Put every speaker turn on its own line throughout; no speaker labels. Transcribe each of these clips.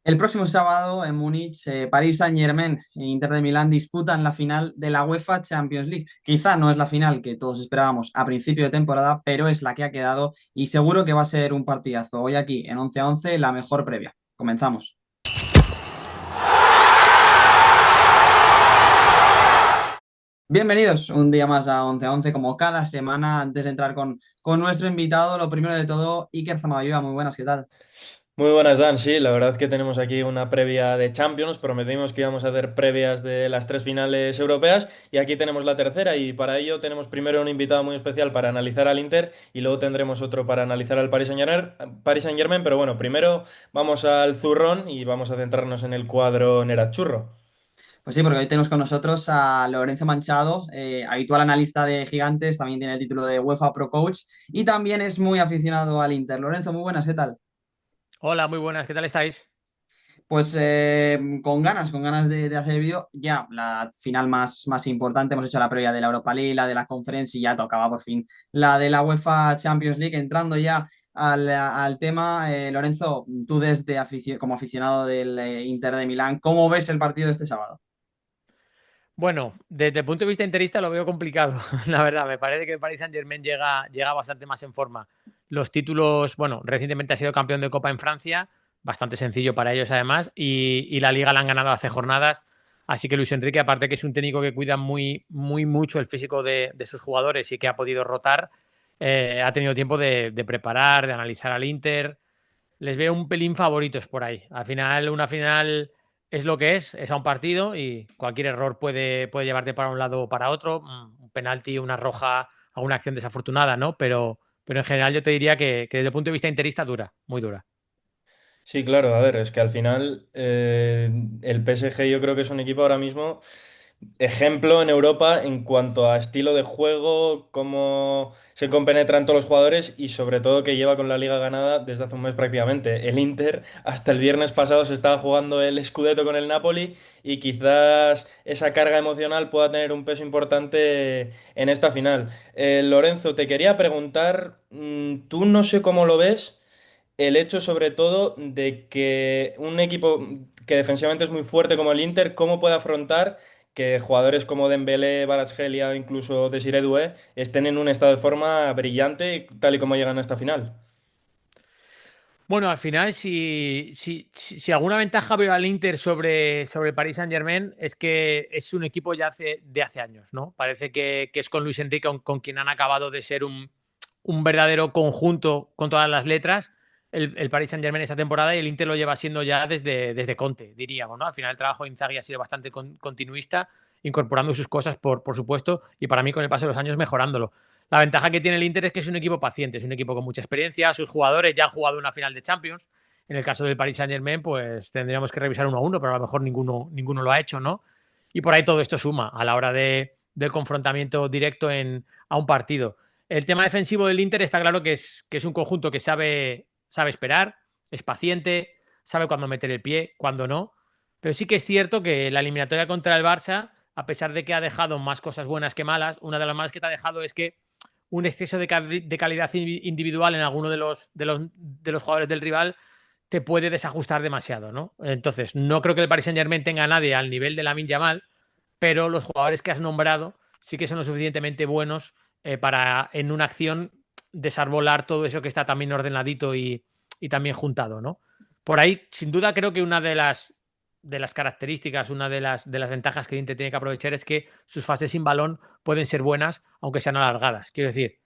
El próximo sábado en Múnich, París Saint-Germain e Inter de Milán disputan la final de la UEFA Champions League. Quizá no es la final que todos esperábamos a principio de temporada, pero es la que ha quedado y seguro que va a ser un partidazo. Hoy aquí en 11 a 11, la mejor previa. Comenzamos. Bienvenidos un día más a 11 a 11, como cada semana. Antes de entrar con nuestro invitado, lo primero de todo, Iker Zamayoa, muy buenas, ¿qué tal?
Muy buenas, Dan. Sí, la verdad que tenemos aquí una previa de Champions. Prometimos que íbamos a hacer previas de las tres finales europeas y aquí tenemos la tercera y para ello tenemos primero un invitado muy especial para analizar al Inter y luego tendremos otro para analizar al Paris Saint-Germain. Pero bueno, primero vamos al zurrón y vamos a centrarnos en el cuadro Nerazzurro.
Pues sí, porque hoy tenemos con nosotros a Lorenzo Manchado, habitual analista de Gigantes, también tiene el título de UEFA Pro Coach y también es muy aficionado al Inter. Lorenzo, muy buenas, ¿qué tal?
Hola, muy buenas, ¿qué tal estáis?
Pues con ganas de hacer el vídeo, ya la final más importante, hemos hecho la previa de la Europa League, la de la Conference y ya tocaba por fin la de la UEFA Champions League. Entrando ya al tema, Lorenzo, tú como aficionado del Inter de Milán, ¿cómo ves el partido de este sábado?
Bueno, desde el punto de vista interista lo veo complicado, la verdad. Me parece que el Paris Saint-Germain llega bastante más en forma. Los títulos, bueno, recientemente ha sido campeón de Copa en Francia, bastante sencillo para ellos además, y la Liga la han ganado hace jornadas. Así que Luis Enrique, aparte que es un técnico que cuida muy mucho el físico de sus jugadores y que ha podido rotar, ha tenido tiempo de preparar, de analizar al Inter. Les veo un pelín favoritos por ahí. Al final, una final es lo que es a un partido y cualquier error puede llevarte para un lado o para otro. Un penalti, una roja, alguna acción desafortunada, ¿no? Pero en general yo te diría que desde el punto de vista interista dura, muy dura.
Sí, claro, a ver, es que al final el PSG yo creo que es un equipo ahora mismo ejemplo en Europa en cuanto a estilo de juego, cómo se compenetran todos los jugadores y sobre todo que lleva con la liga ganada desde hace un mes prácticamente. El Inter hasta el viernes pasado se estaba jugando el Scudetto con el Napoli y quizás esa carga emocional pueda tener un peso importante en esta final. Lorenzo, te quería preguntar, tú no sé cómo lo ves el hecho sobre todo de que un equipo que defensivamente es muy fuerte como el Inter, ¿cómo puede afrontar que jugadores como Dembélé, Kvaratskhelia o incluso Desiré Doué estén en un estado de forma brillante tal y como llegan a esta final?
Bueno, al final, si alguna ventaja veo al Inter sobre el Paris Saint-Germain es que es un equipo ya de hace años, ¿no? Parece que es con Luis Enrique con quien han acabado de ser un verdadero conjunto con todas las letras, el Paris Saint-Germain esta temporada y el Inter lo lleva siendo ya desde Conte, diríamos, ¿no? Al final el trabajo de Inzaghi ha sido bastante continuista, incorporando sus cosas, por supuesto, y para mí con el paso de los años mejorándolo. La ventaja que tiene el Inter es que es un equipo paciente, es un equipo con mucha experiencia, sus jugadores ya han jugado una final de Champions. En el caso del Paris Saint-Germain, pues tendríamos que revisar uno a uno, pero a lo mejor ninguno lo ha hecho, ¿no? Y por ahí todo esto suma a la hora del confrontamiento directo a un partido. El tema defensivo del Inter está claro que es un conjunto que sabe esperar, es paciente, sabe cuándo meter el pie, cuándo no. Pero sí que es cierto que la eliminatoria contra el Barça, a pesar de que ha dejado más cosas buenas que malas, una de las más que te ha dejado es que un exceso de calidad individual en alguno de los jugadores del rival te puede desajustar demasiado, ¿no? Entonces, no creo que el Paris Saint-Germain tenga a nadie al nivel de Lamine Yamal, pero los jugadores que has nombrado sí que son lo suficientemente buenos para en una acción desarbolar todo eso que está también ordenadito y también juntado, ¿no? Por ahí, sin duda, creo que una de las características, una de las ventajas que el Inter tiene que aprovechar es que sus fases sin balón pueden ser buenas, aunque sean alargadas. Quiero decir,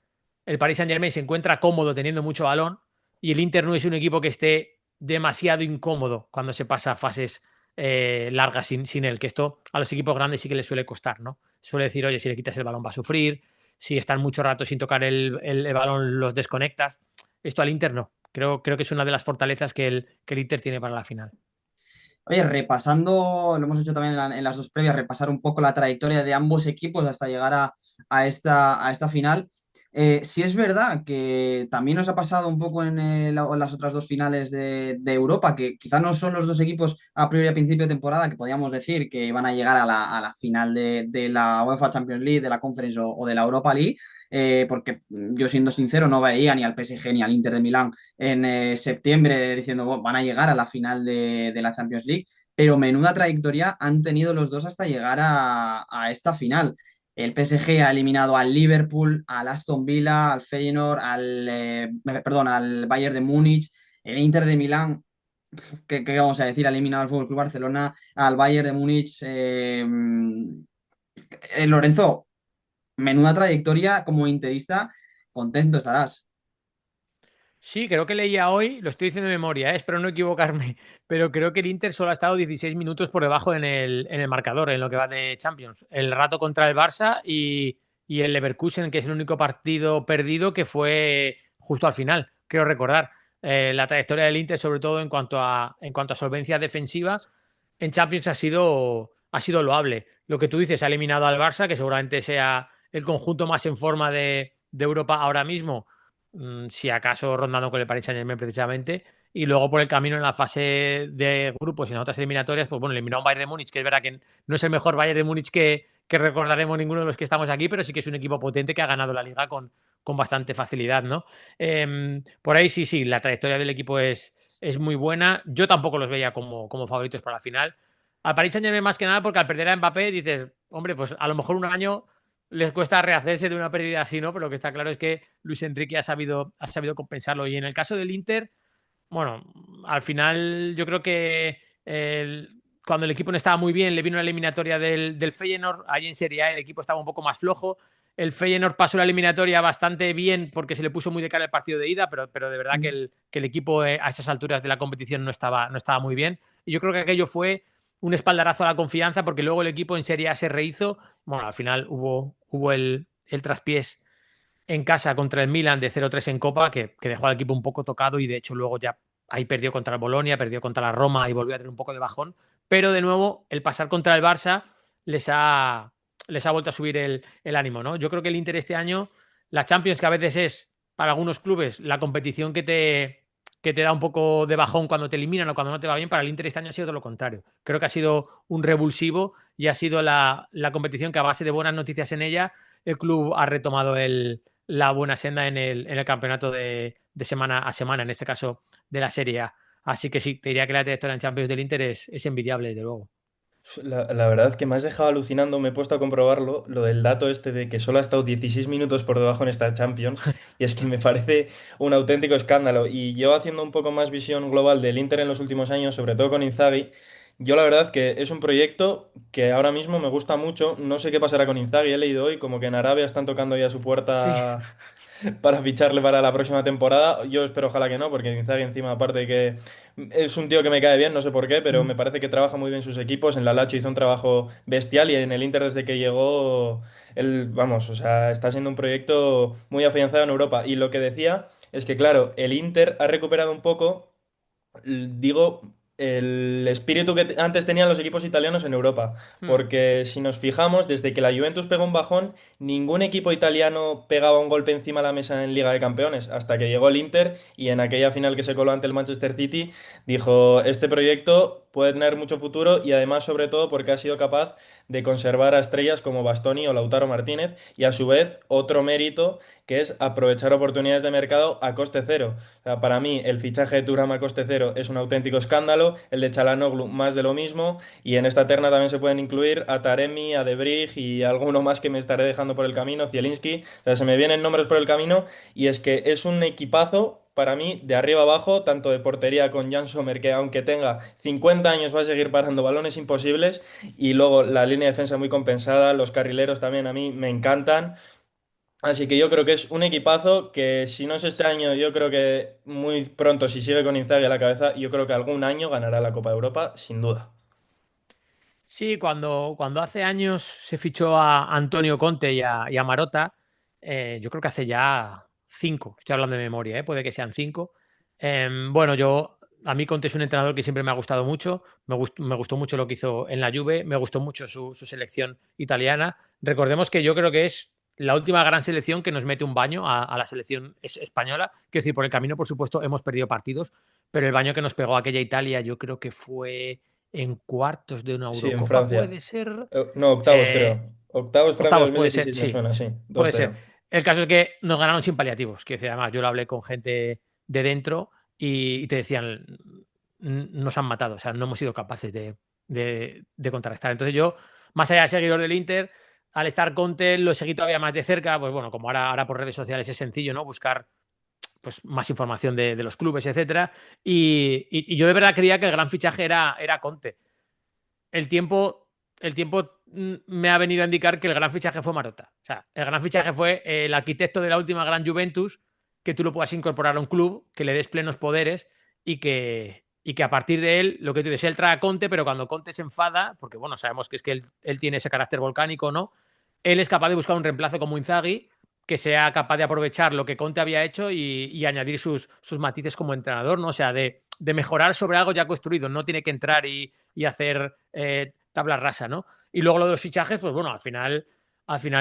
el Paris Saint-Germain se encuentra cómodo teniendo mucho balón y el Inter no es un equipo que esté demasiado incómodo cuando se pasa a fases largas sin él, que esto a los equipos grandes sí que les suele costar, ¿no? Suele decir, oye, si le quitas el balón va a sufrir, si están mucho rato sin tocar el balón los desconectas. Esto al Inter no. Creo que es una de las fortalezas que el Inter tiene para la final.
Oye, repasando, lo hemos hecho también en las dos previas, repasar un poco la trayectoria de ambos equipos hasta llegar a esta final. Sí es verdad que también nos ha pasado un poco en las otras dos finales de Europa, que quizás no son los dos equipos a priori a principio de temporada que podíamos decir que van a llegar a la final de la UEFA Champions League, de la Conference o de la Europa League, porque yo siendo sincero no veía ni al PSG ni al Inter de Milán en septiembre diciendo "Oh, van a llegar a la final de la Champions League, pero menuda trayectoria han tenido los dos hasta llegar a esta final. El PSG ha eliminado al Liverpool, al Aston Villa, al Feyenoord, perdón, al Bayern de Múnich, el Inter de Milán, ¿qué vamos a decir? Ha eliminado al Fútbol Club Barcelona, al Bayern de Múnich. Lorenzo, menuda trayectoria como interista, contento estarás.
Sí, creo que leía hoy, lo estoy diciendo de memoria, espero no equivocarme, pero creo que el Inter solo ha estado 16 minutos por debajo en el marcador, en lo que va de Champions. El rato contra el Barça y el Leverkusen, que es el único partido perdido que fue justo al final, creo recordar. La trayectoria del Inter, sobre todo en cuanto a solvencia defensiva, en Champions ha sido loable. Lo que tú dices, ha eliminado al Barça, que seguramente sea el conjunto más en forma de Europa ahora mismo, si acaso rondando con el Paris Saint-Germain precisamente, y luego por el camino en la fase de grupos y en otras eliminatorias, pues bueno, eliminó a un Bayern de Múnich, que es verdad que no es el mejor Bayern de Múnich que recordaremos ninguno de los que estamos aquí, pero sí que es un equipo potente que ha ganado la liga con bastante facilidad, ¿no? Por ahí sí, sí, la trayectoria del equipo es muy buena. Yo tampoco los veía como favoritos para la final. Al Paris Saint-Germain más que nada porque al perder a Mbappé dices, hombre, pues a lo mejor un año les cuesta rehacerse de una pérdida así, ¿no? Pero lo que está claro es que Luis Enrique ha sabido compensarlo. Y en el caso del Inter, bueno, al final yo creo que cuando el equipo no estaba muy bien, le vino la eliminatoria del Feyenoord. Ahí en Serie A el equipo estaba un poco más flojo. El Feyenoord pasó la eliminatoria bastante bien porque se le puso muy de cara el partido de ida, pero de verdad que el equipo a esas alturas de la competición no estaba muy bien. Y yo creo que aquello fue un espaldarazo a la confianza porque luego el equipo en Serie A se rehizo. Bueno, al final hubo el traspiés en casa contra el Milan de 0-3 en Copa, que dejó al equipo un poco tocado y de hecho luego ya ahí perdió contra el Bolonia, perdió contra la Roma y volvió a tener un poco de bajón. Pero de nuevo, el pasar contra el Barça les ha vuelto a subir el ánimo, ¿no? Yo creo que el Inter este año, la Champions, que a veces es para algunos clubes la competición que te da un poco de bajón cuando te eliminan o cuando no te va bien, para el Inter este año ha sido todo lo contrario. Creo que ha sido un revulsivo y ha sido la competición que a base de buenas noticias en ella, el club ha retomado la buena senda en el campeonato de semana a semana, en este caso de la Serie A. Así que sí, te diría que la trayectoria en Champions del Inter es envidiable, desde luego.
La verdad que me has dejado alucinando, me he puesto a comprobarlo, lo del dato este de que solo ha estado 16 minutos por debajo en esta Champions, y es que me parece un auténtico escándalo. Y yo haciendo un poco más visión global del Inter en los últimos años, sobre todo con Inzaghi, yo la verdad que es un proyecto que ahora mismo me gusta mucho. No sé qué pasará con Inzaghi, he leído hoy como que en Arabia están tocando ya su
Sí.
puerta para ficharle para la próxima temporada. Yo espero ojalá que no, porque Inzaghi encima aparte de que es un tío que me cae bien, no sé por qué, pero me parece que trabaja muy bien sus equipos. En la Lazio hizo un trabajo bestial y en el Inter desde que llegó, él, vamos, o sea, está siendo un proyecto muy afianzado en Europa. Y lo que decía es que, claro, el Inter ha recuperado un poco, digo, el espíritu que antes tenían los equipos italianos en Europa.
Hmm.
Porque si nos fijamos, desde que la Juventus pegó un bajón, ningún equipo italiano pegaba un golpe encima de la mesa en Liga de Campeones, hasta que llegó el Inter y en aquella final que se coló ante el Manchester City, dijo, este proyecto puede tener mucho futuro y además sobre todo porque ha sido capaz de conservar a estrellas como Bastoni o Lautaro Martínez y a su vez otro mérito que es aprovechar oportunidades de mercado a coste cero. O sea, para mí el fichaje de Thuram a coste cero es un auténtico escándalo, el de Çalhanoğlu más de lo mismo y en esta terna también se pueden incluir a Taremi, a De Vrij y alguno más que me estaré dejando por el camino, Zielinski. O sea, se me vienen nombres por el camino y es que es un equipazo para mí, de arriba abajo, tanto de portería con Jan Sommer, que aunque tenga 50 años va a seguir parando balones imposibles, y luego la línea de defensa muy compensada, los carrileros también a mí me encantan. Así que yo creo que es un equipazo que si no es este año, yo creo que muy pronto, si sigue con Inzaghi a la cabeza, yo creo que algún año ganará la Copa de Europa, sin duda.
Sí, cuando hace años se fichó a Antonio Conte y a Marotta, yo creo que hace ya 5, estoy hablando de memoria, puede que sean 5. Bueno, a mí Conte es un entrenador que siempre me ha gustado mucho, me gustó mucho lo que hizo en la Juve, me gustó mucho su selección italiana. Recordemos que yo creo que es la última gran selección que nos mete un baño a la selección española. Quiero decir, por el camino, por supuesto, hemos perdido partidos, pero el baño que nos pegó aquella Italia, yo creo que fue en cuartos de una
Sí, en
Eurocopa,
Francia.
puede ser.
No, octavos
Eh,
creo. Octavos Francia
Octavos, puede ser,
2016 me
sí,
suena, sí. Dos
puede ser.
cero.
El caso es que nos ganaron sin paliativos. Que además, yo lo hablé con gente de dentro y te decían, nos han matado, o sea, no hemos sido capaces de contrarrestar. Entonces yo, más allá de seguidor del Inter, al estar Conte lo seguí todavía más de cerca, pues bueno, como ahora por redes sociales es sencillo, ¿no? Buscar pues más información de los clubes, etcétera. Y yo de verdad creía que el gran fichaje era Conte. El tiempo, el tiempo me ha venido a indicar que el gran fichaje fue Marotta. O sea, el gran fichaje fue el arquitecto de la última gran Juventus, que tú lo puedas incorporar a un club, que le des plenos poderes y que a partir de él, lo que tú dices, él trae a Conte, pero cuando Conte se enfada, porque bueno, sabemos que es que él tiene ese carácter volcánico, ¿no? Él es capaz de buscar un reemplazo como Inzaghi que sea capaz de aprovechar lo que Conte había hecho y añadir sus matices como entrenador, ¿no? O sea, de mejorar sobre algo ya construido. No tiene que entrar y hacer tabla rasa, ¿no? Y luego lo de los fichajes, pues bueno, al final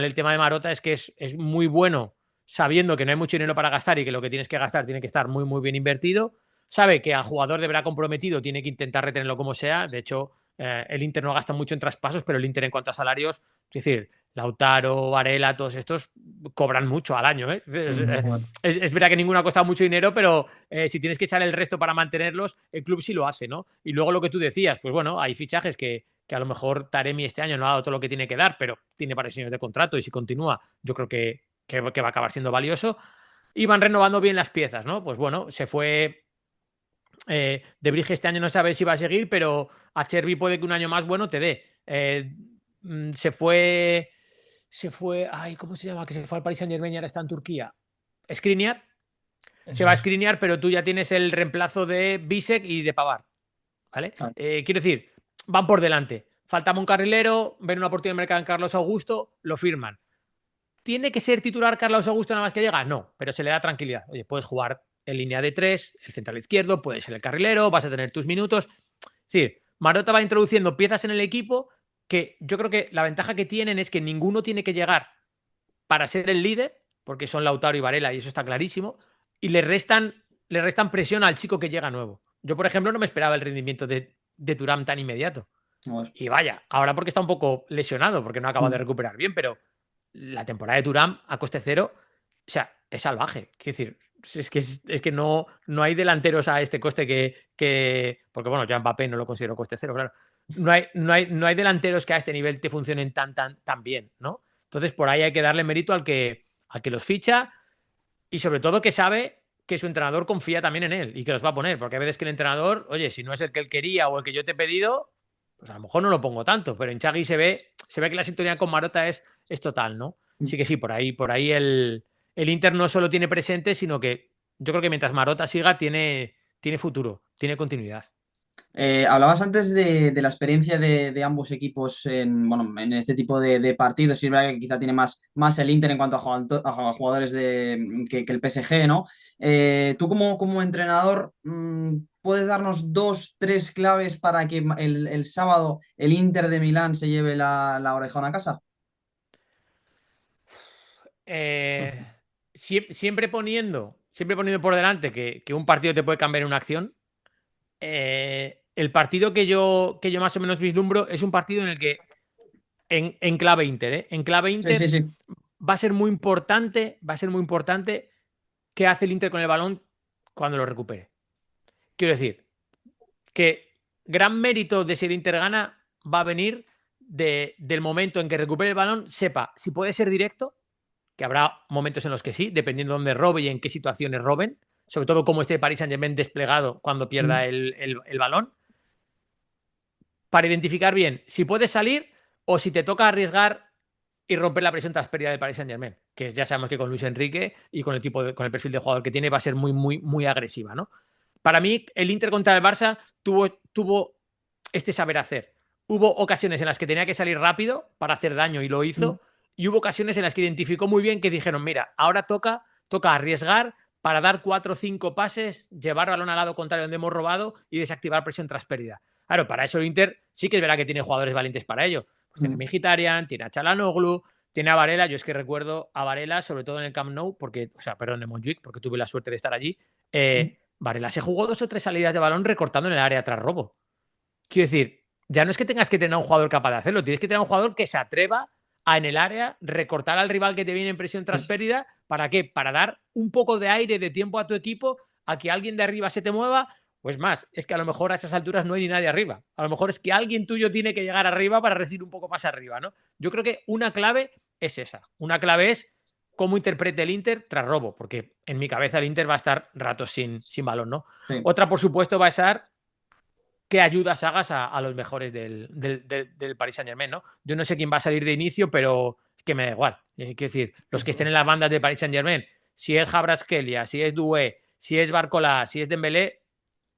el tema de Marotta es que es muy bueno sabiendo que no hay mucho dinero para gastar y que lo que tienes que gastar tiene que estar muy, muy bien invertido. Sabe que al jugador deberá comprometido, tiene que intentar retenerlo como sea. De hecho, el Inter no gasta mucho en traspasos, pero el Inter en cuanto a salarios, es decir, Lautaro, Varela, todos estos cobran mucho al año. ¿Eh?
Bueno.
Es verdad que ninguno ha costado mucho dinero, pero si tienes que echar el resto para mantenerlos, el club sí lo hace, ¿no? Y luego lo que tú decías, pues bueno, hay fichajes que a lo mejor Taremi este año no ha dado todo lo que tiene que dar, pero tiene varios años de contrato y si continúa, yo creo que va a acabar siendo valioso. Y van renovando bien las piezas, ¿no? Pues bueno, se fue De Brige este año no sabe si va a seguir, pero a Chervi puede que un año más bueno te dé. Se fue. Ay, ¿cómo se llama? Que se fue al Paris Saint-Germain y ahora está en Turquía. Skriniar. Se
Eso
va a
es.
Skriniar, pero tú ya tienes el reemplazo de Bisek y de Pavar. ¿Vale?
Claro.
Quiero decir, van por delante. Faltaba un carrilero, ven una oportunidad de mercado en Carlos Augusto, lo firman. ¿Tiene que ser titular Carlos Augusto nada más que llega? No, pero se le da tranquilidad. Oye, puedes jugar en línea de tres, el central izquierdo, puedes ser el carrilero, vas a tener tus minutos. Sí, Marotta va introduciendo piezas en el equipo que yo creo que la ventaja que tienen es que ninguno tiene que llegar para ser el líder, porque son Lautaro y Varela, y eso está clarísimo, y le restan presión al chico que llega nuevo. Yo, por ejemplo, no me esperaba el rendimiento de Thuram tan inmediato.
Bueno.
Y vaya, ahora porque está un poco lesionado, porque no acaba de recuperar bien, pero la temporada de Thuram a coste cero, o sea, es salvaje. Quiero decir, es que no hay delanteros a este coste porque bueno, ya Mbappé no lo considero coste cero, claro. No hay delanteros que a este nivel te funcionen tan bien, ¿no? Entonces, por ahí hay que darle mérito al que los ficha y sobre todo que sabe que su entrenador confía también en él y que los va a poner, porque hay veces que el entrenador, oye, si no es el que él quería o el que yo te he pedido, pues a lo mejor no lo pongo tanto, pero en Chagui se ve que la sintonía con Marotta es total, ¿no? Sí que sí, por ahí el Inter no solo tiene presente, sino que yo creo que mientras Marotta siga, tiene futuro, tiene continuidad.
Hablabas antes de la experiencia de ambos equipos bueno, en este tipo de partidos. Y es verdad que quizá tiene más el Inter en cuanto a jugadores que el PSG, ¿no? Tú como entrenador, ¿puedes darnos dos, tres claves para que el sábado el Inter de Milán se lleve la orejona a casa?
Eh, siempre poniendo por delante que un partido te puede cambiar en una acción. El partido que yo más o menos vislumbro es un partido en el que, en clave Inter, ¿eh? En clave
Sí, sí,
Inter
sí.
va a ser muy importante qué hace el Inter con el balón cuando lo recupere. Quiero decir, que gran mérito de si el Inter gana va a venir del momento en que recupere el balón, sepa si puede ser directo, que habrá momentos en los que sí, dependiendo de dónde robe y en qué situaciones roben, sobre todo cómo esté Paris Saint-Germain desplegado cuando pierda el balón, para identificar bien si puedes salir o si te toca arriesgar y romper la presión tras pérdida de Paris Saint-Germain, que ya sabemos que con Luis Enrique y con el perfil de jugador que tiene va a ser muy, muy, muy agresiva, ¿no? Para mí, el Inter contra el Barça tuvo este saber hacer. Hubo ocasiones en las que tenía que salir rápido para hacer daño y lo hizo, y hubo ocasiones en las que identificó muy bien que dijeron, mira, ahora toca arriesgar para dar 4 o 5 pases, llevar balón al lado contrario donde hemos robado y desactivar presión tras pérdida. Claro, para eso el Inter sí que es verdad que tiene jugadores valientes para ello. Pues tiene a Mkhitaryan, tiene a Çalhanoğlu, Tiene a Varela, yo es que recuerdo a Varela, sobre todo en el Camp Nou, perdón, en Montjuic, porque tuve la suerte de estar allí. Varela se jugó 2 o 3 salidas de balón recortando en el área tras robo. Quiero decir, ya no es que tengas que tener a un jugador capaz de hacerlo, tienes que tener a un jugador que se atreva a en el área recortar al rival que te viene en presión tras pérdida. ¿Para qué? Para dar un poco de aire, de tiempo a tu equipo, a que alguien de arriba se te mueva. Pues más, es que a lo mejor a esas alturas no hay ni nadie arriba. A lo mejor es que alguien tuyo tiene que llegar arriba para recibir un poco más arriba, ¿no? Yo creo que una clave es esa. Una clave es cómo interprete el Inter tras robo, porque en mi cabeza el Inter va a estar ratos sin balón, ¿no?
Sí.
Otra, por supuesto, va a ser qué ayudas hagas a los mejores del Paris Saint-Germain, ¿no? Yo no sé quién va a salir de inicio, pero es que me da igual. Quiero decir, los que estén en las bandas de Paris Saint-Germain, si es Kvaratskhelia, si es Doué, si es Barcola, si es Dembélé,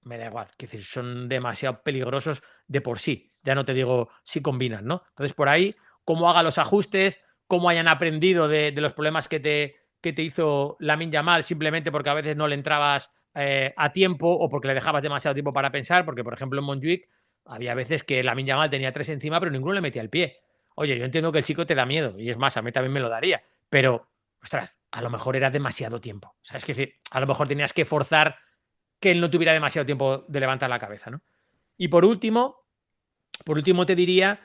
me da igual. Quiero decir, son demasiado peligrosos de por sí. Ya no te digo si combinan, ¿no? Entonces, por ahí, cómo haga los ajustes, cómo hayan aprendido de los problemas que te hizo Lamine Yamal, simplemente porque a veces no le entrabas a tiempo o porque le dejabas demasiado tiempo para pensar, porque, por ejemplo, en Montjuic había veces que Lamine Yamal tenía 3 encima, pero ninguno le metía el pie. Oye, yo entiendo que el chico te da miedo, y es más, a mí también me lo daría, pero, ostras, a lo mejor era demasiado tiempo. O sea, es decir, a lo mejor tenías que forzar que él no tuviera demasiado tiempo de levantar la cabeza, ¿no? Y por último te diría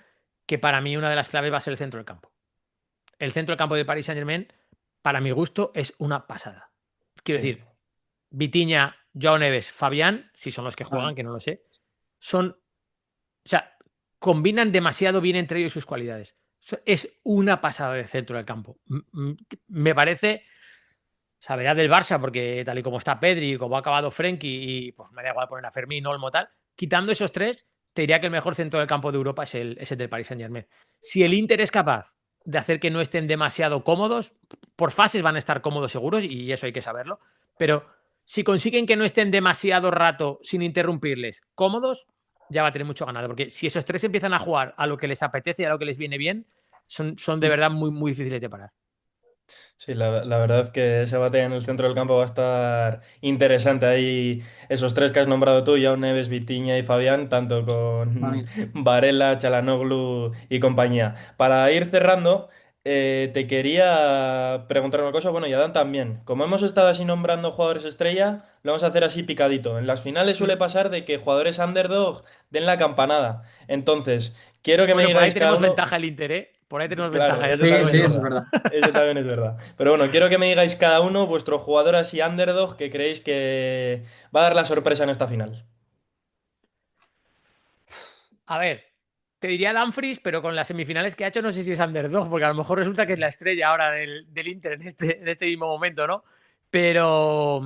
que para mí una de las claves va a ser el centro del campo. El centro del campo de Paris Saint-Germain, para mi gusto, es una pasada. Quiero
Sí, sí.
decir, Vitinha, Joao Neves, Fabián, si son los que
Vale.
juegan, que no lo sé, o sea, combinan demasiado bien entre ellos sus cualidades. Es una pasada de centro del campo. Me parece, saberá del Barça, porque tal y como está Pedri, como ha acabado Frenkie, y pues me da igual poner a Fermín, Olmo, tal. Quitando esos tres, te diría que el mejor centro del campo de Europa es el del Paris Saint-Germain. Si el Inter es capaz de hacer que no estén demasiado cómodos, por fases van a estar cómodos seguros, y eso hay que saberlo, pero si consiguen que no estén demasiado rato sin interrumpirles cómodos, ya va a tener mucho ganado, porque si esos tres empiezan a jugar a lo que les apetece y a lo que les viene bien, son de verdad muy, muy difíciles de parar.
Sí, la verdad que ese batalla en el centro del campo va a estar interesante. Ahí esos tres que has nombrado tú, Joao Neves, Vitinha y Fabián, tanto con
Vale.
Varela, Çalhanoğlu y compañía. Para ir cerrando, te quería preguntar una cosa, bueno, y Adán también. Como hemos estado así nombrando jugadores estrella, lo vamos a hacer así picadito. En las finales suele pasar de que jugadores underdog den la campanada. Entonces, quiero que me
Bueno, por ahí
digáis cada
tenemos
uno...
ventaja el Inter, ¿eh? Por ahí tenemos
Claro,
ventaja, ya te
eso
lo
Sí,
digo
también
sí,
es
yo.
eso es
verdad.
verdad.
Eso también es verdad. Pero bueno, quiero que me digáis cada uno vuestro jugador así underdog que creéis que va a dar la sorpresa en esta final.
A ver, te diría Dumfries, pero con las semifinales que ha hecho no sé si es underdog, porque a lo mejor resulta que es la estrella ahora del Inter en este mismo momento, ¿no? Pero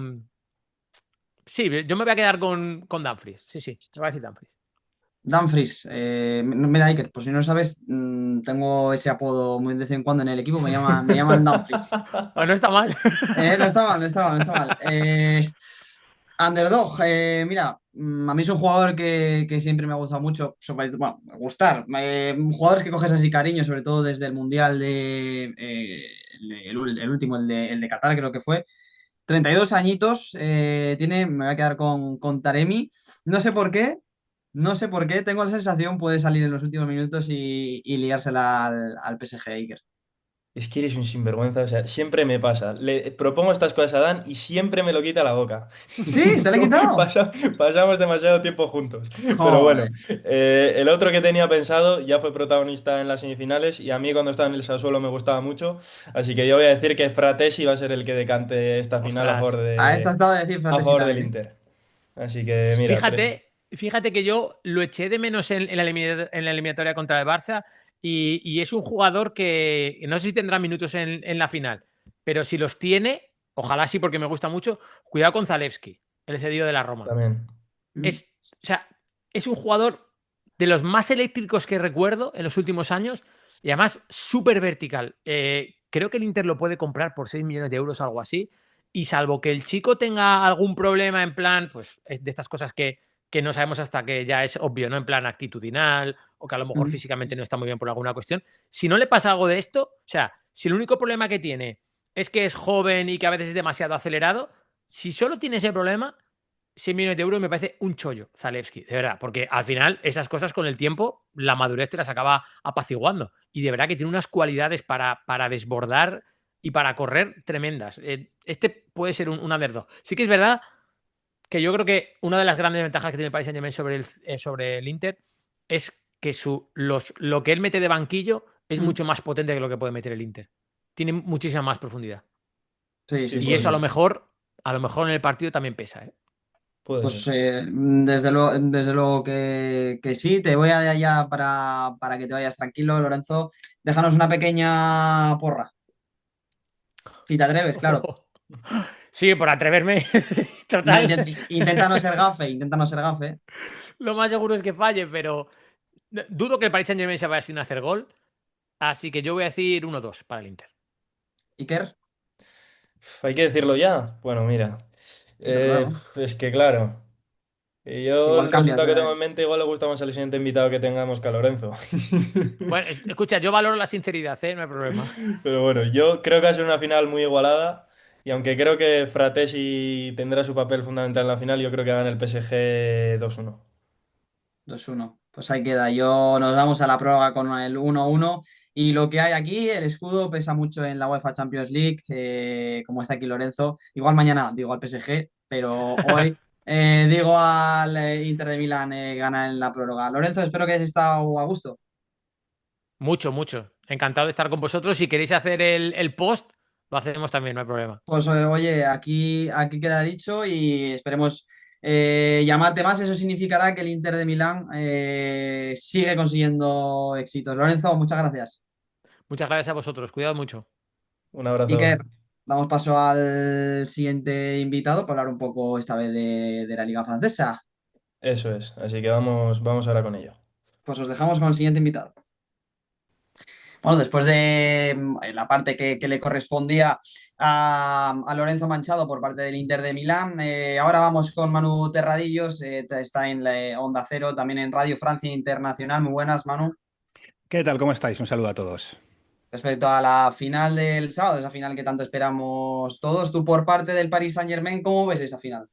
sí, yo me voy a quedar con Dumfries. Sí, sí, me voy a decir Dumfries.
Dumfries, mira, Iker, por si no sabes, tengo ese apodo muy de vez en cuando en el equipo, me llaman Dumfries.
Bueno, no está mal.
No está mal, no está mal, no está mal. Underdog, mira, a mí es un jugador que siempre me ha gustado mucho, bueno, gustar, jugadores que coges así cariño, sobre todo desde el Mundial el último, el de Qatar creo que fue. 32 añitos, me voy a quedar con Taremi, no sé por qué, no sé por qué, tengo la sensación puede salir en los últimos minutos y liársela al PSG Iker.
Es que eres un sinvergüenza, o sea, siempre me pasa. Le propongo estas cosas a Dan y siempre me lo quita la boca.
Sí, te lo he
Como
quitado.
pasamos demasiado tiempo juntos. Pero bueno,
Joder.
el otro que tenía pensado ya fue protagonista en las semifinales y a mí cuando estaba en el Sassuolo me gustaba mucho. Así que yo voy a decir que Fratesi va a ser el que decante esta final
Ostras.
A esta estaba de decir
a
Fratesi
favor del
también, ¿eh?
Inter. Así que mira,
Fíjate que yo lo eché de menos en la eliminatoria contra el Barça, y es un jugador que no sé si tendrá minutos en la final, pero si los tiene, ojalá sí, porque me gusta mucho. Cuidado con Zalewski, el cedido de la Roma.
también.
Mm.
O sea, es un jugador de los más eléctricos que recuerdo en los últimos años, y además súper vertical. Creo que el Inter lo puede comprar por 6 millones de euros o algo así, y salvo que el chico tenga algún problema en plan, pues es de estas cosas que no sabemos hasta que ya es obvio, ¿no? En plan actitudinal, o que a lo mejor
Mm.
físicamente no está muy bien por alguna cuestión. Si no le pasa algo de esto, o sea, si el único problema que tiene es que es joven y que a veces es demasiado acelerado, si solo tiene ese problema, 100 millones de euros me parece un chollo, Zalewski, de verdad, porque al final esas cosas con el tiempo, la madurez te las acaba apaciguando. Y de verdad que tiene unas cualidades para desbordar y para correr tremendas. Este puede ser un underdog. Sí que es verdad que yo creo que una de las grandes ventajas que tiene el Paris Saint-Germain sobre el Inter es que lo que él mete de banquillo es
Mm.
mucho más potente que lo que puede meter el Inter. Tiene muchísima más profundidad.
Sí,
Sí,
sí,
Y
sí,
puede
eso
sí.
ser.
a lo mejor en el partido también pesa, ¿eh?
Puede
Pues
ser.
desde luego que sí, te voy a ya para que te vayas tranquilo, Lorenzo. Déjanos una pequeña porra, si te atreves, claro.
Sí, por atreverme.
No,
Total.
intenta no ser gafe.
Lo más seguro es que falle, pero dudo que el Paris Saint-Germain se vaya sin hacer gol. Así que yo voy a decir 1-2 para el Inter.
Iker,
¿Hay que decirlo ya? Bueno, mira.
sí, pero claro,
Es que claro. Yo
igual
el
cambias.
resultado que tengo en mente igual le gusta más al siguiente invitado que tengamos que a Lorenzo.
Bueno, escucha, yo valoro la sinceridad, ¿eh? No hay problema.
Pero bueno, yo creo que va a ser una final muy igualada. Y aunque creo que Fratesi tendrá su papel fundamental en la final, yo creo que gana el PSG 2-1.
2-1. Pues ahí queda. Nos vamos a la prórroga con el 1-1. Y lo que hay aquí, el escudo pesa mucho en la UEFA Champions League, como está aquí Lorenzo. Igual mañana digo al PSG, pero hoy digo al Inter de Milán gana en la prórroga. Lorenzo, espero que hayas estado a gusto.
Mucho, mucho. Encantado de estar con vosotros. Si queréis hacer el post, lo hacemos también, no hay problema.
Pues oye, aquí queda dicho y esperemos llamarte más. Eso significará que el Inter de Milán sigue consiguiendo éxitos. Lorenzo, muchas gracias.
Muchas gracias a vosotros. Cuidado mucho.
Un abrazo.
Iker, damos paso al siguiente invitado para hablar un poco esta vez de la Liga Francesa.
Eso es. Así que vamos ahora con ello.
Pues os dejamos con el siguiente invitado. Bueno, después de la parte que le correspondía a Lorenzo Manchado por parte del Inter de Milán, ahora vamos con Manu Terradillos, está en la Onda Cero, también en Radio Francia Internacional. Muy buenas, Manu.
¿Qué tal? ¿Cómo estáis? Un saludo a todos.
Respecto a la final del sábado, esa final que tanto esperamos todos, tú por parte del Paris Saint-Germain, ¿cómo ves esa final?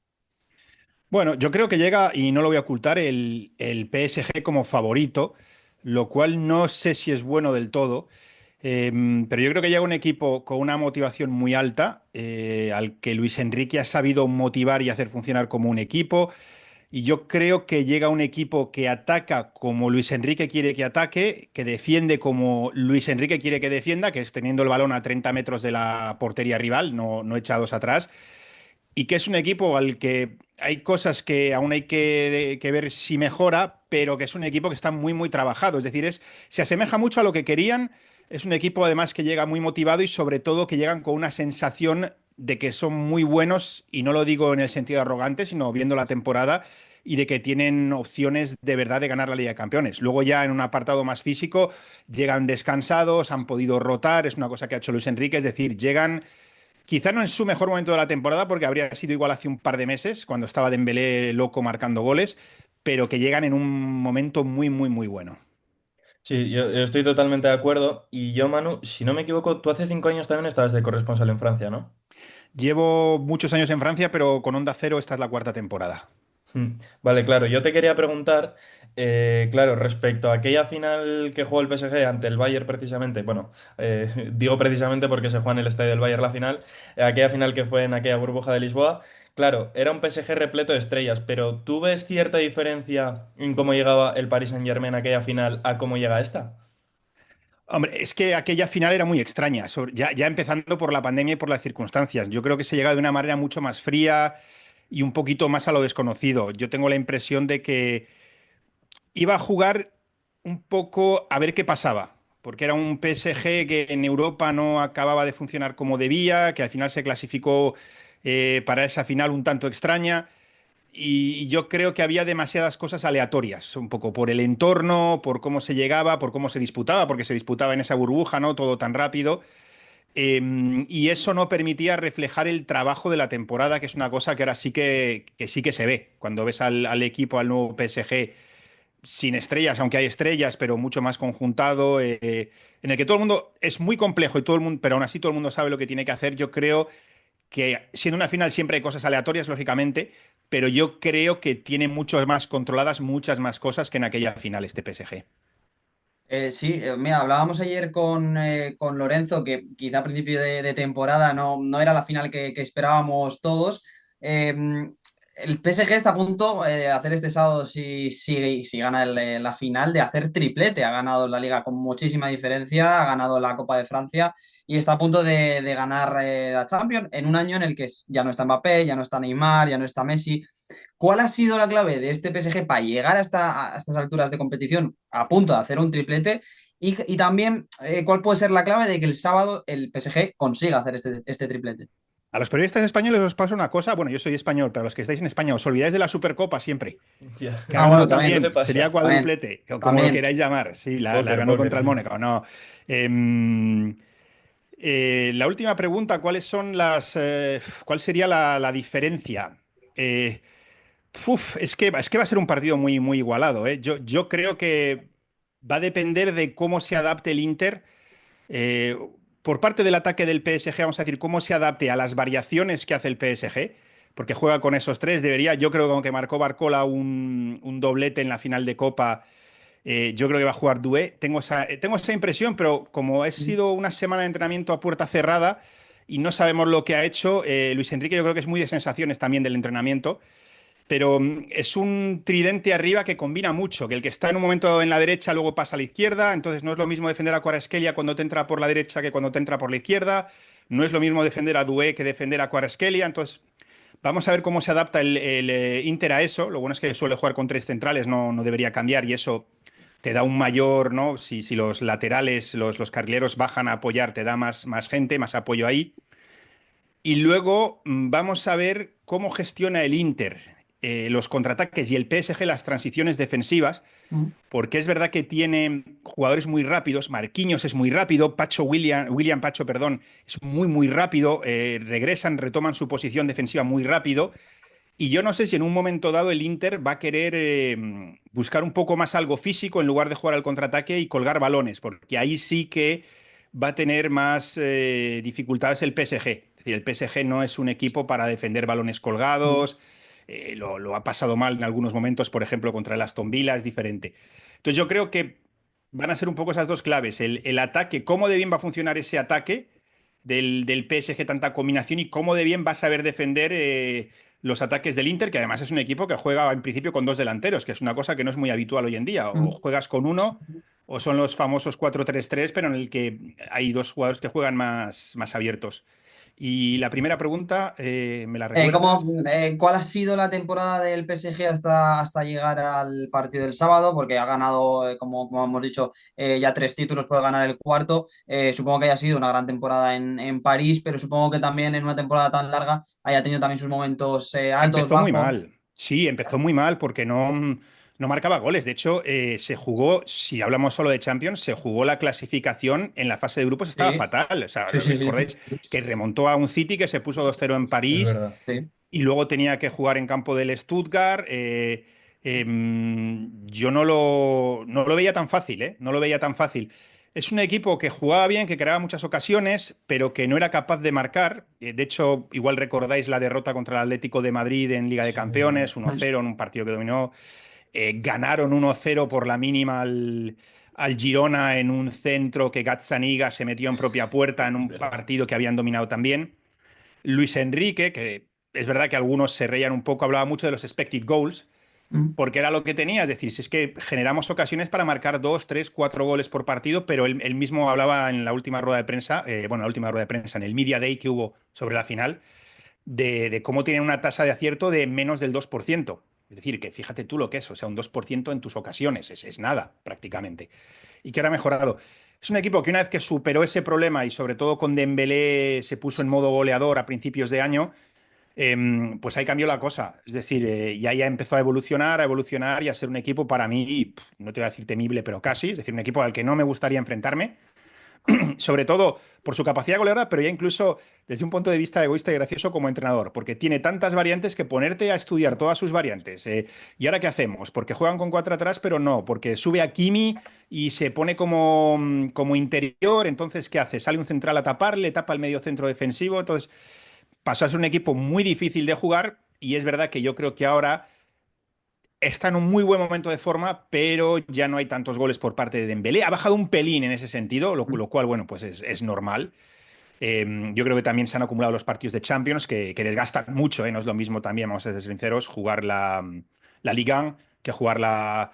Bueno, yo creo que llega, y no lo voy a ocultar, el PSG como favorito, lo cual no sé si es bueno del todo, pero yo creo que llega un equipo con una motivación muy alta, al que Luis Enrique ha sabido motivar y hacer funcionar como un equipo, y yo creo que llega un equipo que ataca como Luis Enrique quiere que ataque, que defiende como Luis Enrique quiere que defienda, que es teniendo el balón a 30 metros de la portería rival, no echados atrás. Y que es un equipo al que hay cosas que aún hay que ver si mejora, pero que es un equipo que está muy, muy trabajado. Es decir, se asemeja mucho a lo que querían. Es un equipo además que llega muy motivado y sobre todo que llegan con una sensación de que son muy buenos, y no lo digo en el sentido arrogante, sino viendo la temporada, y de que tienen opciones de verdad de ganar la Liga de Campeones. Luego ya en un apartado más físico, llegan descansados, han podido rotar, es una cosa que ha hecho Luis Enrique, es decir, llegan quizá no en su mejor momento de la temporada, porque habría sido igual hace un par de meses, cuando estaba Dembélé loco marcando goles, pero que llegan en un momento muy, muy, muy bueno.
Sí, yo estoy totalmente de acuerdo. Y yo, Manu, si no me equivoco, tú hace 5 años también estabas de corresponsal en Francia, ¿no?
Llevo muchos años en Francia, pero con Onda Cero esta es la cuarta temporada.
Vale, claro, yo te quería preguntar, claro, respecto a aquella final que jugó el PSG ante el Bayern precisamente, bueno, digo precisamente porque se juega en el estadio del Bayern la final, aquella final que fue en aquella burbuja de Lisboa, claro, era un PSG repleto de estrellas, pero ¿tú ves cierta diferencia en cómo llegaba el Paris Saint-Germain a aquella final a cómo llega esta?
Hombre, es que aquella final era muy extraña, ya empezando por la pandemia y por las circunstancias. Yo creo que se llega de una manera mucho más fría y un poquito más a lo desconocido. Yo tengo la impresión de que iba a jugar un poco a ver qué pasaba, porque era un PSG que en Europa no acababa de funcionar como debía, que al final se clasificó para esa final un tanto extraña. Y yo creo que había demasiadas cosas aleatorias, un poco por el entorno, por cómo se llegaba, por cómo se disputaba, porque se disputaba en esa burbuja, ¿no? Todo tan rápido. Y eso no permitía reflejar el trabajo de la temporada, que es una cosa que ahora que sí que se ve. Cuando ves al equipo, al nuevo PSG sin estrellas, aunque hay estrellas, pero mucho más conjuntado, en el que todo el mundo es muy complejo y todo el mundo, pero aún así todo el mundo sabe lo que tiene que hacer. Yo creo que siendo una final siempre hay cosas aleatorias, lógicamente, pero yo creo que tiene mucho más controladas muchas más cosas que en aquella final este PSG.
Sí, mira, hablábamos ayer con Lorenzo, que quizá a principio de temporada no era la final que esperábamos todos. El PSG está a punto de hacer este sábado, si gana la final, de hacer triplete. Ha ganado la Liga con muchísima diferencia, ha ganado la Copa de Francia y está a punto de ganar la Champions en un año en el que ya no está Mbappé, ya no está Neymar, ya no está Messi. ¿Cuál ha sido la clave de este PSG para llegar a estas alturas de competición a punto de hacer un triplete? Y también, ¿cuál puede ser la clave de que el sábado el PSG consiga hacer este triplete?
A los periodistas españoles os pasa una cosa, bueno, yo soy español, pero a los que estáis en España os olvidáis de la Supercopa siempre,
Ya,
que ha
Ah,
ganado
bueno,
siempre
también, sería
pasa.
también,
cuadruplete, o como lo
también.
queráis llamar, sí, la
Póker,
ganó
póker,
contra el
sí.
Mónaco, no. Em, la última pregunta, ¿cuál sería la diferencia? Eh, es que va a ser un partido muy, muy igualado, ¿eh? Yo creo que va a depender de cómo se adapte el Inter. Eh, por parte del ataque del PSG, vamos a decir, cómo se adapte a las variaciones que hace el PSG, porque juega con esos tres. Yo creo que aunque marcó Barcola un doblete en la final de Copa, yo creo que va a jugar Doué. Tengo esa impresión, pero como ha sido una semana de entrenamiento a puerta cerrada y no sabemos lo que ha hecho, Luis Enrique yo creo que es muy de sensaciones también del entrenamiento. Pero es un tridente arriba que combina mucho, que el que está en un momento en la derecha luego pasa a la izquierda, entonces no es lo mismo defender a Kvaratskhelia cuando te entra por la derecha que cuando te entra por la izquierda, no es lo mismo defender a Doué que defender a Kvaratskhelia, entonces vamos a ver cómo se adapta el Inter a eso. Lo bueno es que suele jugar con tres centrales, no debería cambiar y eso te da un mayor, ¿no? Si los laterales, los carrileros bajan a apoyar, te da más gente, más apoyo ahí. Y luego vamos a ver cómo gestiona el Inter los contraataques y el PSG las transiciones defensivas,
Mm.
porque es verdad que tiene jugadores muy rápidos. Marquinhos es muy rápido, William Pacho, perdón, es muy, muy rápido. Regresan, retoman su posición defensiva muy rápido. Y yo no sé si en un momento dado el Inter va a querer buscar un poco más algo físico en lugar de jugar al contraataque y colgar balones, porque ahí sí que va a tener más dificultades el PSG. Es decir, el PSG no es un equipo para defender balones
Mm.
colgados, lo ha pasado mal en algunos momentos, por ejemplo, contra el Aston Villa, es diferente. Entonces yo creo que van a ser un poco esas dos claves, el ataque, cómo de bien va a funcionar ese ataque del PSG, tanta combinación y cómo de bien va a saber defender los ataques del Inter, que además es un equipo que juega en principio con dos delanteros, que es una cosa que no es muy habitual hoy en día. O
Mm.
juegas con uno, o son los famosos 4-3-3, pero en el que hay dos jugadores que juegan más abiertos. Y la primera pregunta, ¿me la recuerdas?
¿Cuál ha sido la temporada del PSG hasta llegar al partido del sábado? Porque ha ganado, como hemos dicho, ya tres títulos, puede ganar el cuarto. Supongo que haya sido una gran temporada en París, pero supongo que también en una temporada tan larga haya tenido también sus momentos altos,
Empezó muy
bajos.
mal. Sí, empezó muy mal porque no marcaba goles. De hecho, se jugó, si hablamos solo de Champions, se jugó la clasificación en la fase de grupos, estaba
Sí,
fatal. O sea,
sí, sí, sí,
recordáis que remontó a un City que se puso 2-0 en
Es
París
verdad.
sí.
y luego tenía que jugar en campo del Stuttgart. Yo no lo veía tan fácil, ¿eh? No lo veía tan fácil. Es un equipo que jugaba bien, que creaba muchas ocasiones, pero que no era capaz de marcar. De hecho, igual recordáis la derrota contra el Atlético de Madrid en Liga de
Sí,
Campeones, 1-0 en un partido que dominó. Ganaron 1-0 por la mínima al Girona en un centro que Gazzaniga se metió en propia puerta en
es
un
verdad.
partido que habían dominado también. Luis Enrique, que es verdad que algunos se reían un poco, hablaba mucho de los expected goals,
Mm.
porque era lo que tenía, es decir, si es que generamos ocasiones para marcar 2, 3, 4 goles por partido, pero él mismo hablaba en la última rueda de prensa, bueno, la última rueda de prensa, en el Media Day que hubo sobre la final, de cómo tiene una tasa de acierto de menos del 2%. Es decir, que fíjate tú lo que es, o sea, un 2% en tus ocasiones, es nada prácticamente. Y que ahora ha mejorado. Es un equipo que una vez que superó ese problema y sobre todo con Dembélé se puso en modo goleador a principios de año, pues ahí cambió la cosa. Es decir, ya empezó a evolucionar y a ser un equipo para mí, no te voy a decir temible, pero casi. Es decir, un equipo al que no me gustaría enfrentarme, sobre todo por su capacidad goleadora, pero ya incluso desde un punto de vista egoísta y gracioso como entrenador, porque tiene tantas variantes que ponerte a estudiar todas sus variantes. ¿Y ahora qué hacemos? Porque juegan con cuatro atrás, pero no, porque sube a Kimi y se pone como interior, entonces ¿qué hace? Sale un central a taparle, tapa el medio centro defensivo, entonces pasó a ser un equipo muy difícil de jugar y es verdad que yo creo que ahora está en un muy buen momento de forma, pero ya no hay tantos goles por parte de Dembélé. Ha bajado un pelín en ese sentido, lo cual, bueno, pues es normal. Yo creo que también se han acumulado los partidos de Champions que desgastan mucho, ¿eh? No es lo mismo también, vamos a ser sinceros, jugar la Liga 1 que jugar la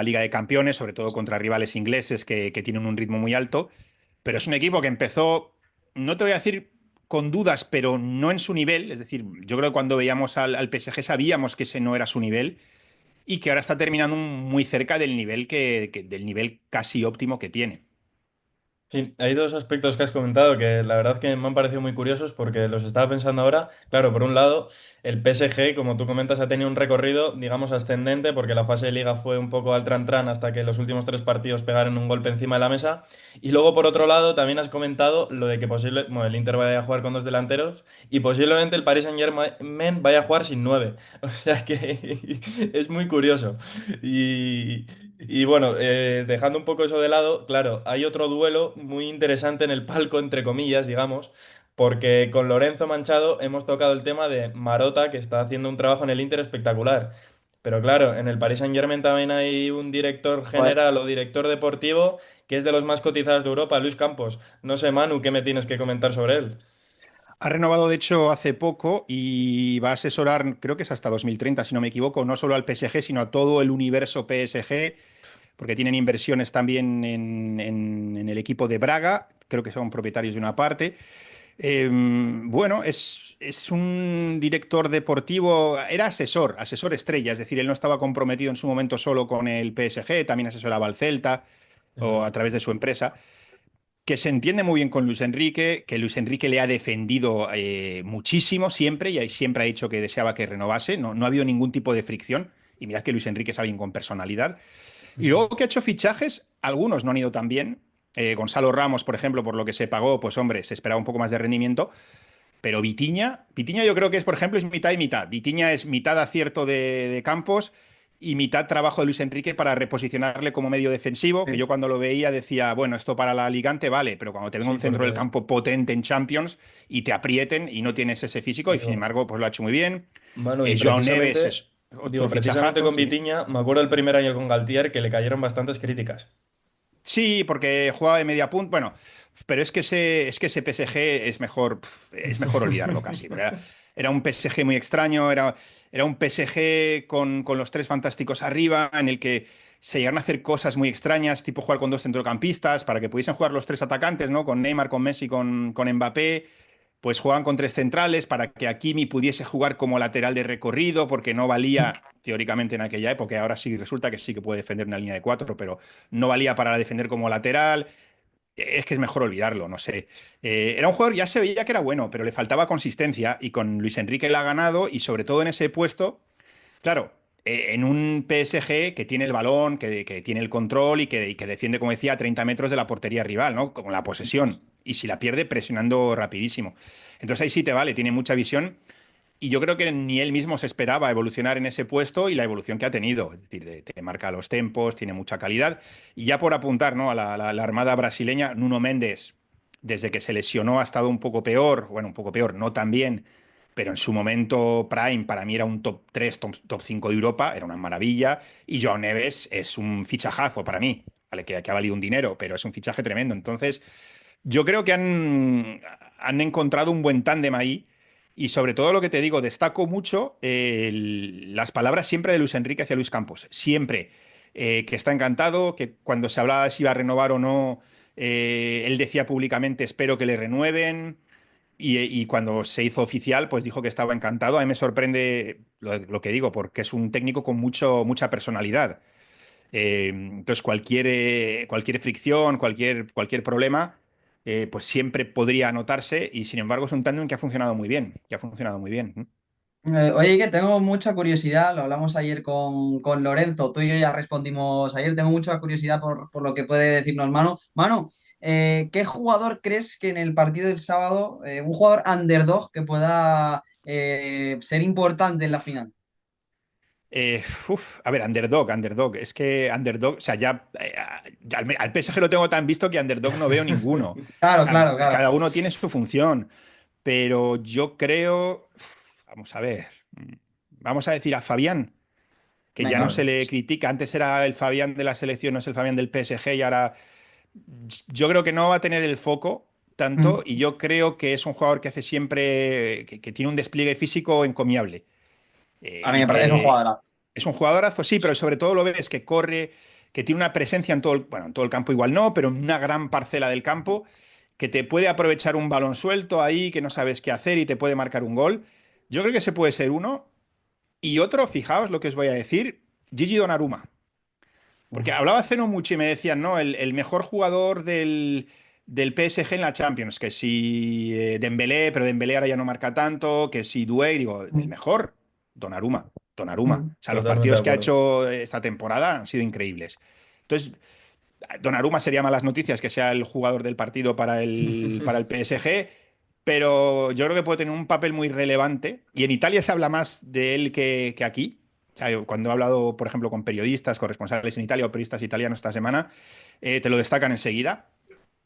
Liga de Campeones, sobre todo contra rivales ingleses que tienen un ritmo muy alto. Pero es un equipo que empezó, no te voy a decir con dudas, pero no en su nivel. Es decir, yo creo que cuando veíamos al PSG sabíamos que ese no era su nivel y que ahora está terminando muy cerca del nivel del nivel casi óptimo que tiene.
Sí, hay dos aspectos que has comentado que la verdad que me han parecido muy curiosos porque los estaba pensando ahora. Claro, por un lado, el PSG, como tú comentas, ha tenido un recorrido, digamos, ascendente porque la fase de liga fue un poco al tran-tran hasta que los últimos tres partidos pegaron un golpe encima de la mesa. Y luego, por otro lado, también has comentado lo de que bueno, el Inter vaya a jugar con dos delanteros y posiblemente el Paris Saint-Germain vaya a jugar sin nueve. O sea que es muy curioso. Y bueno, dejando un poco eso de lado, claro, hay otro duelo muy interesante en el palco, entre comillas, digamos, porque con Lorenzo Manchado hemos tocado el tema de Marota, que está haciendo un trabajo en el Inter espectacular. Pero claro, en el Paris Saint-Germain también hay un director
Pues,
general o director deportivo que es de los más cotizados de Europa, Luis Campos. No sé, Manu, ¿qué me tienes que comentar sobre él?
Ha renovado, de hecho, hace poco y va a asesorar, creo que es hasta 2030, si no me equivoco, no solo al PSG, sino a todo el universo PSG, porque tienen inversiones también en el equipo de Braga, creo que son propietarios de una parte. Bueno, es un director deportivo, era asesor estrella, es decir, él no estaba comprometido en su momento solo con el PSG, también asesoraba al Celta o
Ujú.
a través de su empresa, que se entiende muy bien con Luis Enrique, que Luis Enrique le ha defendido muchísimo siempre y ahí siempre ha dicho que deseaba que renovase, no ha habido ningún tipo de fricción. Y mirad que Luis Enrique es alguien con personalidad. Y luego que ha hecho fichajes, algunos no han ido tan bien. Gonzalo Ramos, por ejemplo, por lo que se pagó, pues hombre, se esperaba un poco más de rendimiento. Pero Vitinha yo creo que es, por ejemplo, es mitad y mitad. Vitinha es mitad acierto de Campos y mitad trabajo de Luis Enrique para reposicionarle como medio defensivo, que
sí,
yo cuando lo veía decía, bueno, esto para la Ligante vale, pero cuando te venga
Sí,
un centro del
porque,
campo potente en Champions y te aprieten y no tienes ese físico, y sin
digo,
embargo, pues lo ha hecho muy bien.
Manu, y
Joao Neves
precisamente,
es
digo,
otro
precisamente
fichajazo,
con
sí.
Vitiña, me acuerdo el primer año con Galtier que le cayeron bastantes críticas.
Sí, porque jugaba de media punta. Bueno, pero es que ese PSG es mejor olvidarlo casi. Porque era un PSG muy extraño, era un PSG con los tres fantásticos arriba, en el que se llegaron a hacer cosas muy extrañas, tipo jugar con dos centrocampistas, para que pudiesen jugar los tres atacantes, ¿no? Con Neymar, con Messi, con Mbappé. Pues juegan con tres centrales para que Hakimi pudiese jugar como lateral de recorrido, porque no valía teóricamente en aquella época. Ahora sí resulta que sí que puede defender una línea de cuatro, pero no valía para defender como lateral. Es que es mejor olvidarlo, no sé. Era un jugador, ya se veía que era bueno, pero le faltaba consistencia y con Luis Enrique la ha ganado y sobre todo en ese puesto, claro, en un PSG que tiene el balón, que tiene el control y que defiende, como decía, a 30 metros de la portería rival, ¿no? Con la posesión. Y si la pierde, presionando rapidísimo. Entonces ahí sí te vale, tiene mucha visión y yo creo que ni él mismo se esperaba evolucionar en ese puesto y la evolución que ha tenido. Es decir, te marca los tempos, tiene mucha calidad. Y ya por apuntar, ¿no? a la armada brasileña, Nuno Méndez, desde que se lesionó, ha estado un poco peor. Bueno, un poco peor, no tan bien. Pero en su momento prime, para mí era un top 3, top 5 de Europa, era una maravilla. Y Joao Neves es un fichajazo para mí, ¿vale? Que ha valido un dinero, pero es un fichaje tremendo. Entonces, yo creo que han encontrado un buen tándem ahí y sobre todo lo que te digo, destaco mucho las palabras siempre de Luis Enrique hacia Luis Campos. Siempre que está encantado, que cuando se hablaba de si iba a renovar o no, él decía públicamente espero que le renueven. Y cuando se hizo oficial, pues dijo que estaba encantado. A mí me sorprende lo que digo, porque es un técnico con mucha personalidad. Entonces, cualquier fricción, cualquier problema, pues siempre podría anotarse y sin embargo es un tándem que ha funcionado muy bien, que ha funcionado muy bien.
Oye, que tengo mucha curiosidad, lo hablamos ayer con Lorenzo, tú y yo ya respondimos ayer, tengo mucha curiosidad por lo que puede decirnos Manu. Manu, ¿qué jugador crees que en el partido del sábado, un jugador underdog que pueda ser importante en la final?
A ver, underdog. Es que underdog, o sea, ya al PSG lo tengo tan visto que underdog no veo ninguno. O
Claro,
sea,
claro, claro.
cada uno tiene su función, pero yo creo, vamos a ver. Vamos a decir a Fabián, que ya no
Venga.
se
Bueno,
le critica. Antes era el Fabián de la selección, no es el Fabián del PSG, y ahora yo creo que no va a tener el foco tanto,
Mm.
y yo creo que es un jugador que hace siempre, que tiene un despliegue físico encomiable.
A mí
Y
me parece, es un
que
jugadorazo.
es un jugadorazo, sí, pero sobre todo lo ves que corre, que tiene una presencia en todo bueno, en todo el campo igual no, pero en una gran parcela del campo, que te puede aprovechar un balón suelto ahí, que no sabes qué hacer y te puede marcar un gol. Yo creo que ese puede ser uno. Y otro, fijaos lo que os voy a decir, Gigi Donnarumma. Porque
Uf.
hablaba hace no mucho y me decían, no, el mejor jugador del PSG en la Champions, que si Dembélé, pero Dembélé ahora ya no marca tanto, que si Doué, digo, el
Mm.
mejor, Donnarumma, Donnarumma.
Mm.
O sea, los
totalmente de
partidos que ha
acuerdo.
hecho esta temporada han sido increíbles. Entonces, Donnarumma sería malas noticias que sea el jugador del partido para el PSG, pero yo creo que puede tener un papel muy relevante. Y en Italia se habla más de él que aquí. O sea, yo cuando he hablado, por ejemplo, con periodistas, corresponsales en Italia o periodistas italianos esta semana, te lo destacan enseguida.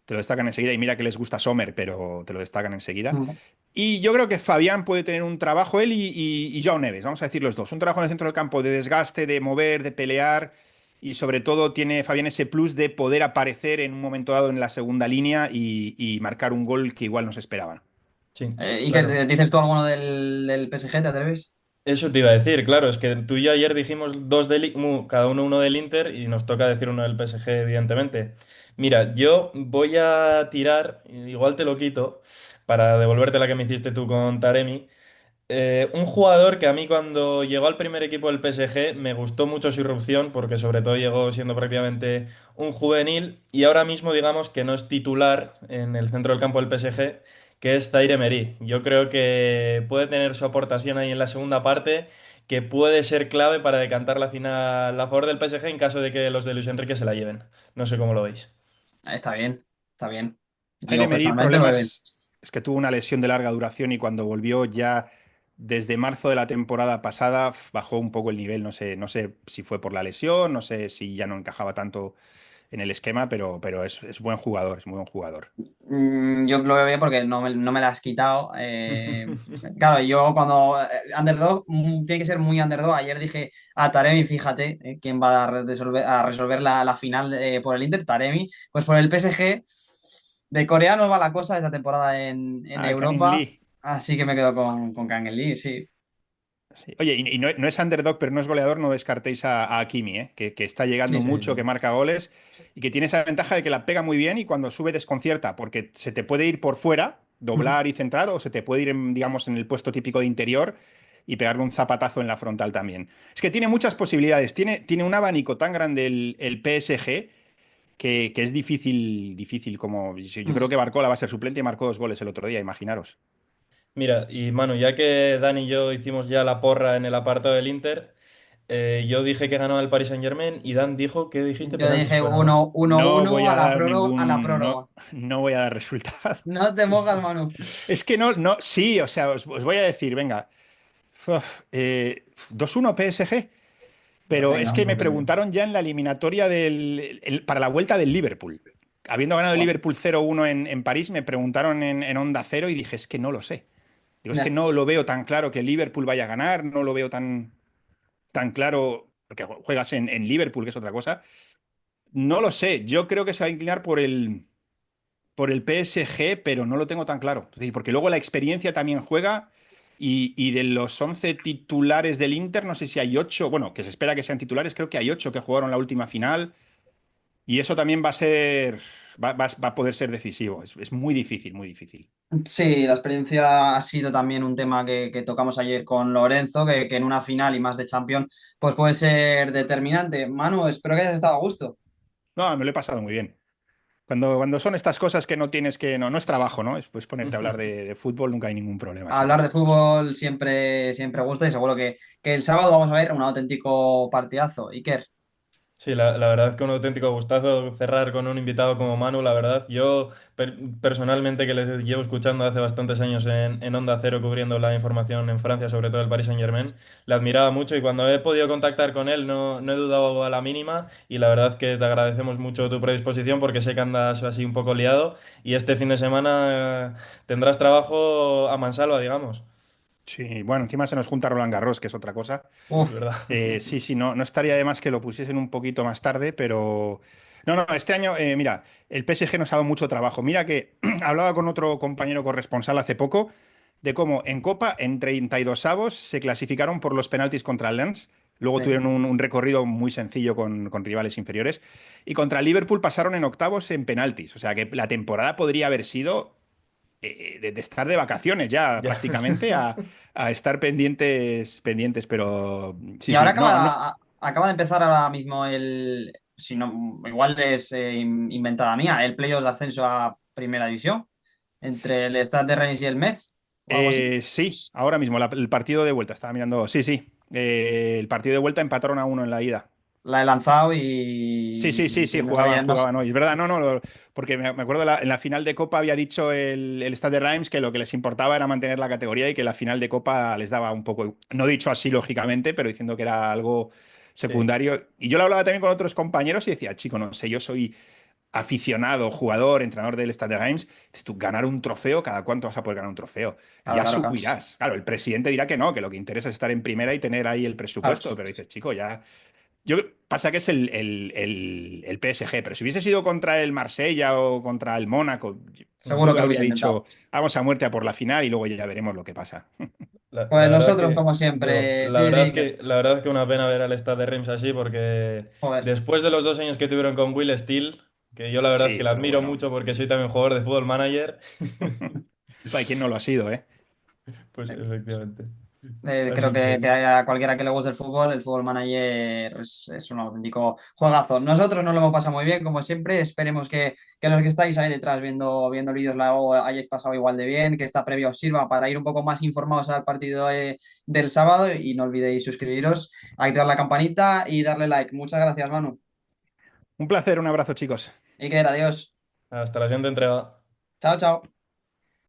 Te lo destacan enseguida y mira que les gusta Sommer, pero te lo destacan enseguida.
Mm.
Y yo creo que Fabián puede tener un trabajo, él y Joao Neves, vamos a decir los dos. Un trabajo en el centro del campo de desgaste, de mover, de pelear. Y sobre todo tiene Fabián ese plus de poder aparecer en un momento dado en la segunda línea y marcar un gol que igual no se esperaban.
Sí,
¿Y qué
claro.
dices tú alguno del PSG? ¿Te atreves?
Eso te iba a decir, claro, es que tú y yo ayer dijimos dos cada uno del Inter y nos toca decir uno del PSG, evidentemente. Mira, yo voy a tirar, igual te lo quito, para devolverte la que me hiciste tú con Taremi. Un jugador que a mí cuando llegó al primer equipo del PSG me gustó mucho su irrupción porque sobre todo llegó siendo prácticamente un juvenil y ahora mismo digamos que no es titular en el centro del campo del PSG, que es Zaire Emery. Yo creo que puede tener su aportación ahí en la segunda parte, que puede ser clave para decantar la final a favor del PSG en caso de que los de Luis Enrique se la lleven. No sé cómo lo veis.
Está bien, está bien.
Zaire
Yo
Emery, el
personalmente lo
problema
veo bien.
es que tuvo una lesión de larga duración y cuando volvió ya desde marzo de la temporada pasada bajó un poco el nivel. No sé si fue por la lesión, no sé si ya no encajaba tanto en el esquema, pero es buen jugador, es muy buen jugador.
Yo lo veo bien porque no me la has quitado. Claro, yo cuando underdog tiene que ser muy underdog. Ayer dije a Taremi, fíjate, quién va a resolver la final por el Inter, Taremi. Pues por el PSG de Corea no va la cosa esta temporada en
Ah, Kang
Europa,
Lee.
así que me quedo con Kang Lee, sí.
Sí. Oye, y no es underdog, pero no es goleador, no descartéis a Hakimi, ¿eh? Que está llegando
Sí,
mucho, que
Sí.
marca goles y que tiene esa ventaja de que la pega muy bien y cuando sube desconcierta, porque se te puede ir por fuera, doblar y centrar, o se te puede ir, digamos, en el puesto típico de interior y pegarle un zapatazo en la frontal también. Es que tiene muchas posibilidades, tiene un abanico tan grande el PSG que es difícil, difícil como... Yo creo que Barcola va a ser suplente y marcó 2 goles el otro día, imaginaros.
Mira, y Manu, ya que Dani y yo hicimos ya la porra en el apartado del Inter, yo dije que ganaba el Paris Saint-Germain y Dan dijo que dijiste
Yo
penaltis
dije
fuera, ¿no?
uno
No voy
1
a dar
a la
ningún...
prórroga.
No voy a dar resultado.
No te mojas, Manu.
Es que sí, o sea, os voy a decir, venga, 2-1 PSG, pero es
Venga,
que
un
me
poquillo.
preguntaron ya en la eliminatoria para la vuelta del Liverpool. Habiendo ganado el
Buah.
Liverpool 0-1 en París, me preguntaron en Onda Cero y dije, es que no lo sé. Digo, es que
Ya.
no lo veo tan claro que el Liverpool vaya a ganar, no lo veo tan claro, porque juegas en Liverpool, que es otra cosa. No lo sé, yo creo que se va a inclinar por el PSG, pero no lo tengo tan claro. Es decir, porque luego la experiencia también juega y de los 11 titulares del Inter, no sé si hay 8, bueno, que se espera que sean titulares, creo que hay 8 que jugaron la última final y eso también va a poder ser decisivo. Es muy difícil, muy difícil.
Sí, la experiencia ha sido también un tema que tocamos ayer con Lorenzo, que en una final y más de Champions, pues puede ser determinante. Manu, espero que hayas estado a gusto.
No, me lo he pasado muy bien. Cuando son estas cosas que no tienes que, no es trabajo, ¿no? Es pues ponerte a hablar de fútbol, nunca hay ningún problema,
Hablar de
chicos.
fútbol siempre gusta y seguro que el sábado vamos a ver un auténtico partidazo. Iker,
Sí, la verdad que un auténtico gustazo cerrar con un invitado como Manu, la verdad. Yo personalmente que les llevo escuchando hace bastantes años en Onda Cero cubriendo la información en Francia, sobre todo el Paris Saint-Germain, le admiraba mucho y cuando he podido contactar con él no he dudado a la mínima y la verdad que te agradecemos mucho tu predisposición porque sé que andas así un poco liado y este fin de semana tendrás trabajo a mansalva, digamos.
Sí, bueno, encima se nos junta Roland Garros, que es otra cosa.
Es
Uf,
verdad.
Sí, sí, no, no estaría de más que lo pusiesen un poquito más tarde, pero... No, no, este año, mira, el PSG nos ha dado mucho trabajo. Mira que hablaba con otro compañero corresponsal hace poco de cómo en Copa, en 32avos, se clasificaron por los penaltis contra el Lens. Luego
sí.
tuvieron un recorrido muy sencillo con rivales inferiores. Y contra el Liverpool pasaron en octavos en penaltis. O sea que la temporada podría haber sido de estar de vacaciones ya
Ya.
prácticamente a estar pendientes, pero sí,
Y ahora
sí, no, no.
acaba de empezar ahora mismo si no, igual es inventada mía, el playoff de ascenso a Primera División entre el Stade de Reims y el Metz o algo así.
Sí, ahora mismo el partido de vuelta, estaba mirando, sí, sí, el partido de vuelta empataron a uno en la ida.
La he lanzado
Sí,
y
sí, sí, sí,
entiendo que
jugaban,
no sé.
jugaban hoy. Es verdad, no, no, porque me acuerdo en la final de Copa había dicho el Stade de Reims que lo que les importaba era mantener la categoría y que la final de Copa les daba un poco, no dicho así lógicamente, pero diciendo que era algo
Sí,
secundario. Y yo lo hablaba también con otros compañeros y decía, chico, no sé, yo soy aficionado, jugador, entrenador del Stade de Reims, dices tú, ganar un trofeo, ¿cada cuánto vas a poder ganar un trofeo?
Claro,
Ya
claro, claro.
subirás. Claro, el presidente dirá que no, que lo que interesa es estar en primera y tener ahí el
Claro.
presupuesto, pero dices, chico, ya... Yo, pasa que es el PSG, pero si hubiese sido contra el Marsella o contra el Mónaco,
Seguro
yo
que lo
habría
hubiese
dicho,
intentado.
vamos a muerte a por la final y luego ya veremos lo que pasa.
La
Pues
verdad
nosotros,
que,
como
digo,
siempre,
la
sí,
verdad
sí,
que, la verdad que una pena ver al Stade de Reims así, porque
joder.
después de los 2 años que tuvieron con Will Steele, que yo la verdad que
Sí,
le
pero
admiro
bueno.
mucho porque soy también jugador de fútbol manager,
Hay quien no lo ha sido, ¿eh?
pues efectivamente.
Creo
Así que,
que a cualquiera que le guste el fútbol manager es un auténtico juegazo. Nosotros nos lo hemos pasado muy bien, como siempre. Esperemos que los que estáis ahí detrás viendo vídeos luego hayáis pasado igual de bien, que esta previa os sirva para ir un poco más informados al partido del sábado y no olvidéis suscribiros, activar la campanita y darle like. Muchas gracias, Manu.
Un placer, un abrazo, chicos.
Iker, adiós.
hasta la siguiente entrega.
Chao, chao.